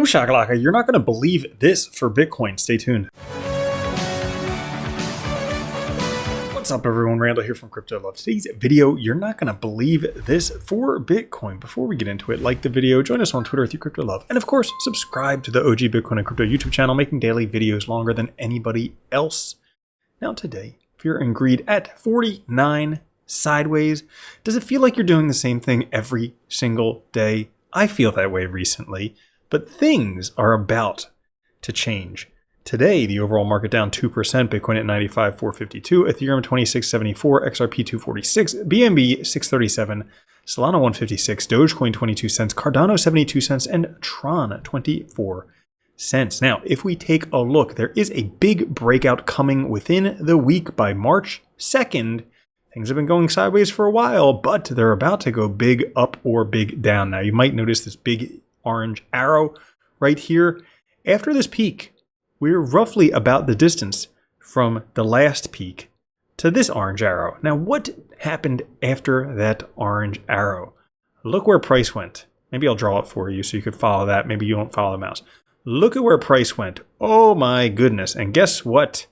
Boom shakalaka, you're not going to believe this for Bitcoin. Stay tuned. What's up everyone, Randall here from Crypto Love. Today's video, you're not going to believe this for Bitcoin. Before we get into it, like the video, join us on Twitter with Crypto Love, and of course, subscribe to the OG Bitcoin and Crypto YouTube channel, making daily videos longer than anybody else. Now today, fear and greed at 49 sideways. Does it feel like you're doing the same thing every single day? I feel that way recently, but things are about to change. Today, the overall market down 2%, Bitcoin at 95,452, Ethereum 2674, XRP 246, BNB 637, Solana 156, Dogecoin 22 cents, Cardano 72 cents, and Tron 24 cents. Now, if we take a look, there is a big breakout coming within the week by March 2nd. Things have been going sideways for a while, but they're about to go big up or big down. Now, you might notice this big orange arrow right here. After this peak, we're roughly about the distance from the last peak to this orange arrow. Now, what happened after that orange arrow? Look where price went. Maybe I'll draw it for you so you could follow that. Maybe you won't follow the mouse. Look at where price went. Oh my goodness. And guess what?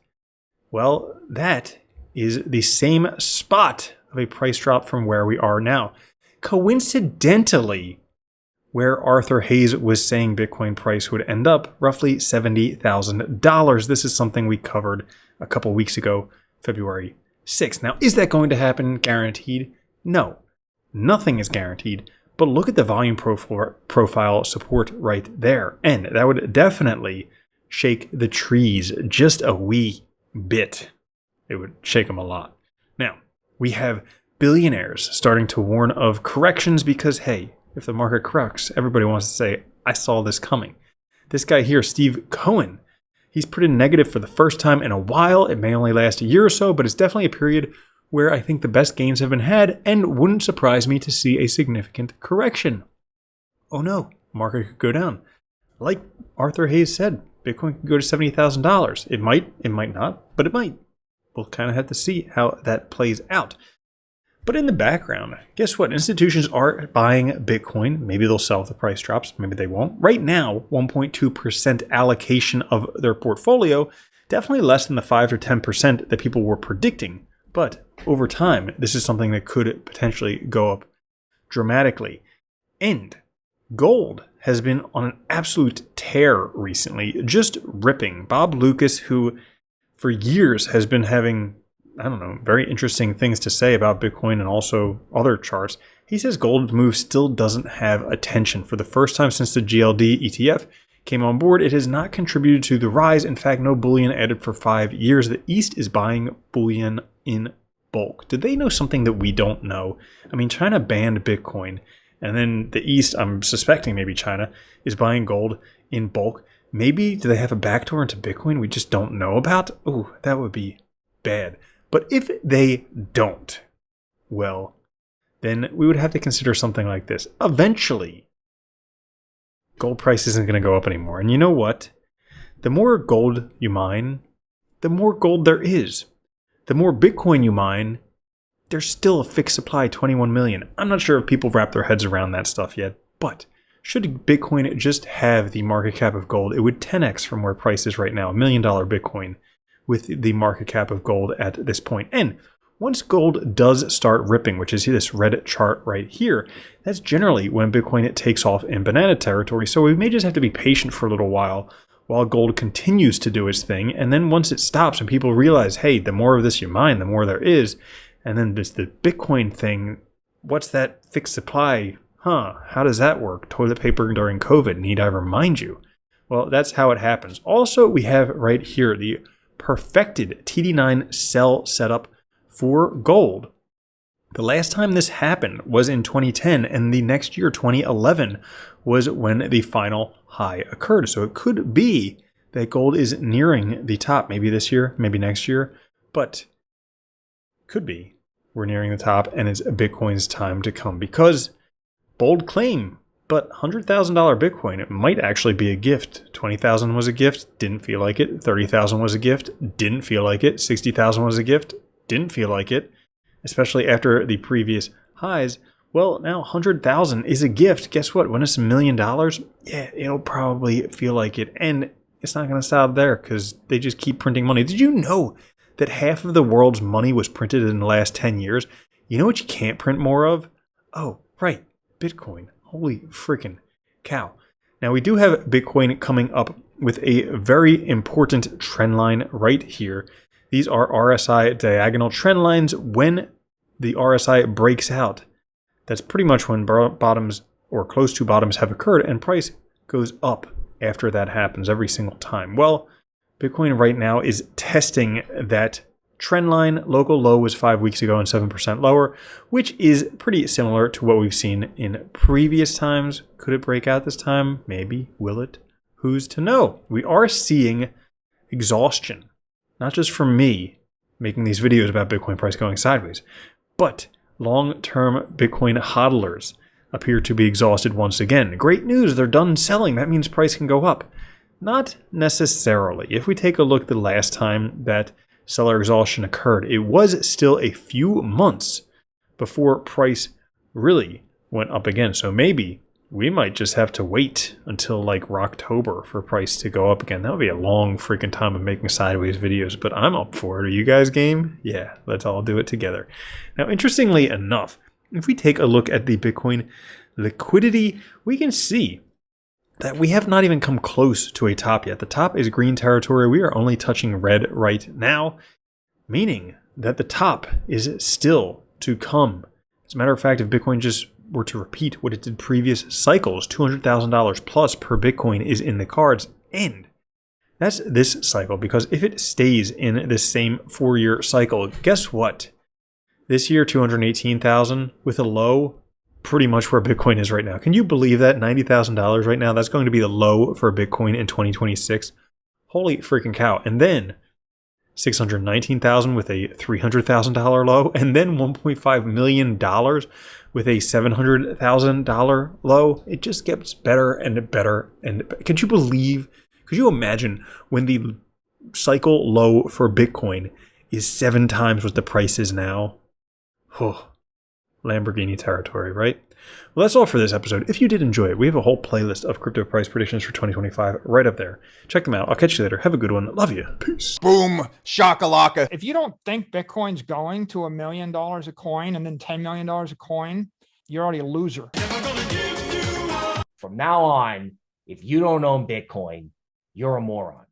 Well, that is the same spot of a price drop from where we are now. Coincidentally, where Arthur Hayes was saying Bitcoin price would end up, roughly $70,000. This is something we covered a couple weeks ago, February 6th. Now, is that going to happen guaranteed? No, nothing is guaranteed, but look at the volume profile support right there. And that would definitely shake the trees just a wee bit. It would shake them a lot. Now, we have billionaires starting to warn of corrections because, hey, if the market corrects, everybody wants to say, I saw this coming. This guy here, Steve Cohen, he's put in negative for the first time in a while. It may only last a year or so, but it's definitely a period where I think the best gains have been had, and wouldn't surprise me to see a significant correction. Oh no, market could go down. Like Arthur Hayes said, Bitcoin could go to $70,000. It might not, but it might. We'll kind of have to see how that plays out. But in the background, guess what? Institutions are buying Bitcoin. Maybe they'll sell if the price drops. Maybe they won't. Right now, 1.2% allocation of their portfolio, definitely less than the 5 or 10% that people were predicting. But over time, this is something that could potentially go up dramatically. And gold has been on an absolute tear recently, just ripping. Bob Lucas, who for years has been having, I don't know, very interesting things to say about Bitcoin and also other charts. He says gold move still doesn't have attention. For the first time since the GLD ETF came on board, it has not contributed to the rise. In fact, no bullion added for 5 years. The East is buying bullion in bulk. Did they know something that we don't know? I mean, China banned Bitcoin, and then the East, I'm suspecting maybe China, is buying gold in bulk. Maybe do they have a backdoor into Bitcoin we just don't know about? Oh, that would be bad. But if they don't, well, then we would have to consider something like this. Eventually, gold price isn't going to go up anymore. And you know what? The more gold you mine, the more gold there is. The more Bitcoin you mine, there's still a fixed supply, 21 million. I'm not sure if people wrap their heads around that stuff yet, but should Bitcoin just have the market cap of gold, it would 10x from where price is right now, $1 million Bitcoin, with the market cap of gold at this point. And once gold does start ripping, which is this red chart right here, that's generally when Bitcoin takes off in banana territory. So we may just have to be patient for a little while gold continues to do its thing. And then once it stops and people realize, hey, the more of this you mine, the more there is. And then there's the Bitcoin thing. What's that fixed supply? How does that work? Toilet paper during COVID, need I remind you? Well, that's how it happens. Also, we have right here the perfected TD9 cell setup for gold. The last time this happened was in 2010, and the next year, 2011, was when the final high occurred. So it could be that gold is nearing the top, maybe this year, maybe next year, but could be we're nearing the top and it's Bitcoin's time to come, because bold claim, but $100,000 Bitcoin, it might actually be a gift. 20,000 was a gift, didn't feel like it. 30,000 was a gift, didn't feel like it. 60,000 was a gift, didn't feel like it. Especially after the previous highs. Well, now 100,000 is a gift. Guess what? When it's $1 million, yeah, it'll probably feel like it. And it's not going to stop there because they just keep printing money. Did you know that half of the world's money was printed in the last 10 years? You know what you can't print more of? Oh, right. Bitcoin. Holy freaking cow. Now, we do have Bitcoin coming up with a very important trend line right here. These are RSI diagonal trend lines. When the RSI breaks out, that's pretty much when bottoms or close to bottoms have occurred and price goes up after that happens every single time. Well, Bitcoin right now is testing that trend line. Local low was 5 weeks ago and 7% lower, which is pretty similar to what we've seen in previous times. Could it break out this time? Maybe. Will it? Who's to know? We are seeing exhaustion, not just from me making these videos about Bitcoin price going sideways, but long-term Bitcoin hodlers appear to be exhausted once again. Great news, they're done selling. That means price can go up. Not necessarily. If we take a look the last time that seller exhaustion occurred, it was still a few months before price really went up again. So maybe we might just have to wait until like Rocktober for price to go up again. That would be a long freaking time of making sideways videos, but I'm up for it. Are you guys game? Yeah, let's all do it together. Now, interestingly enough, if we take a look at the Bitcoin liquidity, we can see that we have not even come close to a top yet. The top is green territory. We are only touching red right now, meaning that the top is still to come. As a matter of fact, if Bitcoin just were to repeat what it did previous cycles, $200,000 plus per Bitcoin is in the cards. And that's this cycle, because if it stays in this same 4-year cycle, guess what? This year, 218,000 with a low, pretty much where Bitcoin is right now. Can you believe that? $90,000 right now. That's going to be the low for Bitcoin in 2026. Holy freaking cow. And then 619,000 with a $300,000 low, and then $1.5 million with a $700,000 low. It just gets better and better. And could you imagine when the cycle low for Bitcoin is 7 times what the price is now? Oh, Lamborghini territory, right? Well, that's all for this episode. If you did enjoy it, we have a whole playlist of crypto price predictions for 2025 right up there. Check them out. I'll catch you later. Have a good one. Love you. Peace. Boom. Shakalaka. If you don't think Bitcoin's going to $1 million a coin and then $10 million a coin, you're already a loser. From now on, if you don't own Bitcoin, you're a moron.